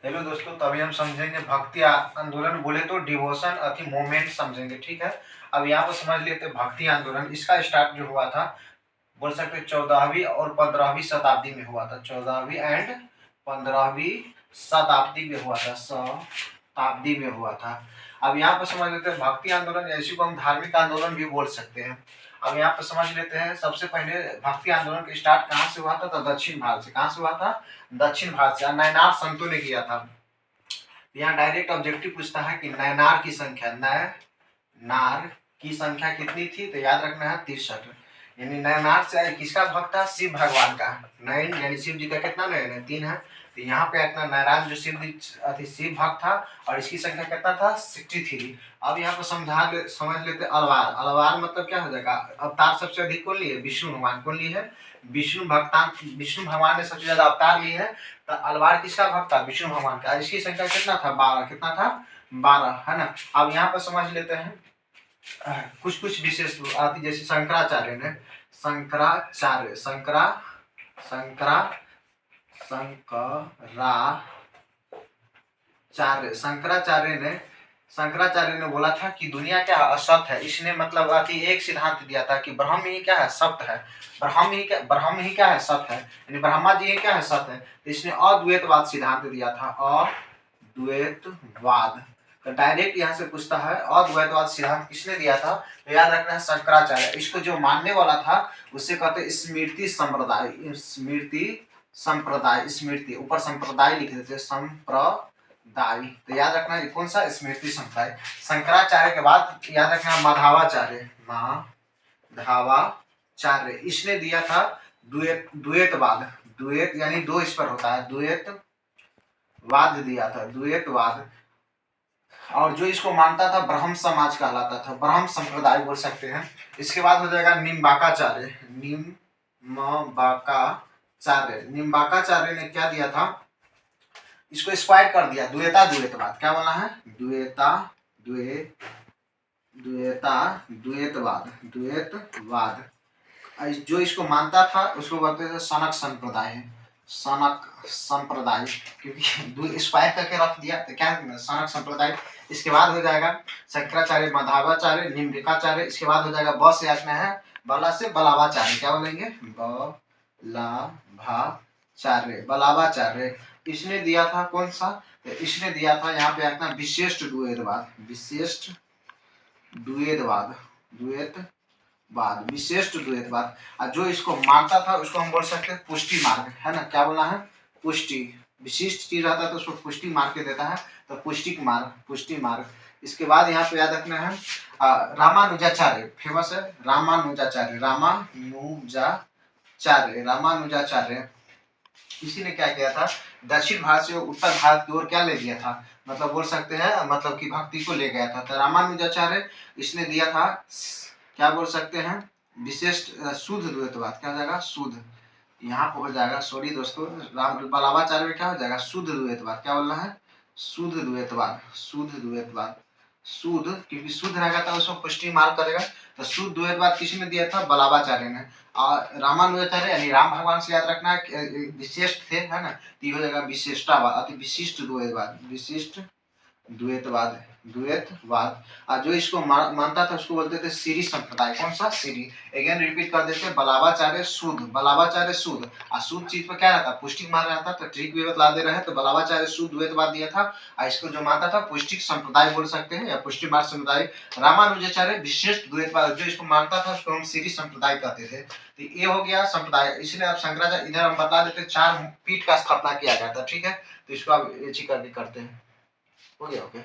Hello दोस्तों, तभी हम समझेंगे भक्ति आंदोलन। बोले तो डिवोशन अति मूवमेंट समझेंगे, ठीक है। अब यहाँ पर समझ लेते हैं भक्ति आंदोलन। इसका स्टार्ट जो हुआ था, बोल सकते 14वीं और 15वीं शताब्दी में हुआ था। 14वीं एंड 15वीं शताब्दी में हुआ था, शताब्दी में हुआ था। अब यहाँ पर समझ लेते हैं भक्ति आंदोलन, ऐसी को हम धार्मिक आंदोलन भी बोल सकते हैं। अब यहाँ पर समझ लेते हैं सबसे पहले भक्ति आंदोलन का स्टार्ट कहाँ से हुआ था, तो दक्षिण भारत से। कहाँ से हुआ था? दक्षिण भारत से। नयनार संतों ने किया था। यहाँ डायरेक्ट ऑब्जेक्टिव पूछता है कि नयनार की संख्या, नयनार की संख्या कितनी थी, तो याद रखना है 63। यानी नयनार से किसका भक्त था? शिव भगवान का। नयन यानी शिव जी का कितना नयन है? 3 है। तो यहाँ पे अपना नारायण जो शिव भक्त था, और इसकी संख्या कितना था? 63। अब यहाँ पर समझ लेते अलवार। अलवार मतलब क्या हो जाएगा? अवतार सबसे अधिक कौन लिए? विष्णु भगवान। कौन लिए है? विष्णु भगवान ने सबसे ज्यादा अवतार लिए है। तो अलवार किसका भक्त था? विष्णु भगवान का। इसकी संख्या कितना था? 12। कितना था? 12, है ना। अब यहाँ पर समझ लेते हैं कुछ कुछ विशेष आती, जैसे शंकराचार्य ने शंकराचार्य ने बोला था कि दुनिया क्या है? असत है। इसने मतलब अति एक सिद्धांत दिया था कि ब्रह्म ही क्या है? सत्य है। ब्रह्म ही क्या है? सत्य है। यानी ब्रह्मा जी ही क्या है? सत्य है। तो इसने अद्वैतवाद सिद्धांत दिया था, अद्वैतवाद। तो डायरेक्ट यहाँ से पूछता है अद्वैतवाद सिद्धांत किसने दिया था, तो याद रखना है शंकराचार्य। इसको जो मानने वाला था उसे कहते हैं स्मृति संप्रदाय। स्मृति ऊपर संप्रदाय लिख देते, संप्रदाय। तो याद रखना है कौन सा? स्मृति संप्रदाय। शंकराचार्य के बाद याद रखना माधवाचार्य। इसने दिया था द्वैतवाद। द्वैत यानी दो इस पर होता है, द्वैतवाद दिया था, द्वैतवाद। और जो इसको मानता था ब्रह्म समाज कहलाता था, ब्रह्म संप्रदाय बोल सकते हैं। इसके बाद हो जाएगा निम्बाकाचार्य। निम्बाकाचार्य ने क्या दिया था? इसको स्क्वायर कर दिया, द्वैतवाद। क्या बोला है? द्वैतवाद। जो इसको मानता था उसको बोलते थे सनक संप्रदाय। क्योंकि स्क्वायर करके रख दिया तो क्या सनक संप्रदाय। इसके बाद हो जाएगा शंकराचार्य, माधवाचार्य, निम्बिकाचार्य। इसके बाद हो जाएगा ब से आना है, बला से बलावाचार्य। क्या बोलेंगे? बलावाचार्य। इसने दिया था कौन सा? तो इसने दिया था यहाँ पे अपना विशिष्ट द्वैतवाद। विशिष्ट द्वैतवाद। और जो इसको मानता था उसको हम बोल सकते हैं पुष्टि मार्ग, है ना। क्या बोला है? पुष्टि। विशिष्ट चीज रहता है तो उसको पुष्टि मार्ग के देता है, तो पुष्टि मार्ग। इसके बाद यहाँ पे याद रखना है रामानुजाचार्य। फेमस है रामानुजाचार्य। इसी ने क्या किया था? दक्षिण भारत से उत्तर भारत की ओर क्या ले गया था, मतलब बोल सकते हैं मतलब कि भक्ति को ले गया था। तो रामानुजाचार्य इसने दिया था, क्या बोल सकते हैं, विशिष्ट शुद्ध द्वैतवाद। क्या हो जाएगा? शुद्ध। यहाँ पर हो जाएगा, सॉरी दोस्तों, बलावाचार्य में क्या हो जाएगा? शुद्ध द्वैतवाद। क्या बोलना है? शुद्ध द्वैतवाद। शुद्ध, क्योंकि शुद्ध रहेगा तो उसको पुष्टि मार्ग करेगा। तो शुद्ध द्वैतवाद किसने दिया था? बलावाचार्य ने। और रामानुजाचार्य यानी राम भगवान से याद रखना विशिष्ट थे, है ना। तो हो जाएगा विशिष्टावाद, अति विशिष्ट द्वैतवाद। और जो इसको मानता था उसको बोलते थे सीरी संप्रदाय। कौन सा? सीरी। अगेन रिपीट कर देते हैं, बलावाचार्य शुद्ध। और शुद्ध चीज पर क्या रहता? पुष्टि मान रहता। तो ट्रिक भी बतला दे रहे हैं। तो बलावाचार्य शुद्ध द्वैतवाद दिया था, और इसको जो मानता था पुष्टि संप्रदाय बोल सकते हैं, या पुष्टि मार्ग समुदाय। रामानुजाचार्य विशिष्ट द्वैतवाद, जो इसको मानता था उसको हम सीरी संप्रदाय कहते थे। तो ये हो गया संप्रदाय। इसलिए आप शंकराचार्य, इधर हम बता देते 4 पीठ का स्थापना किया गया था, ठीक है। तो इसको आप करते हैं। हो गया? ओके,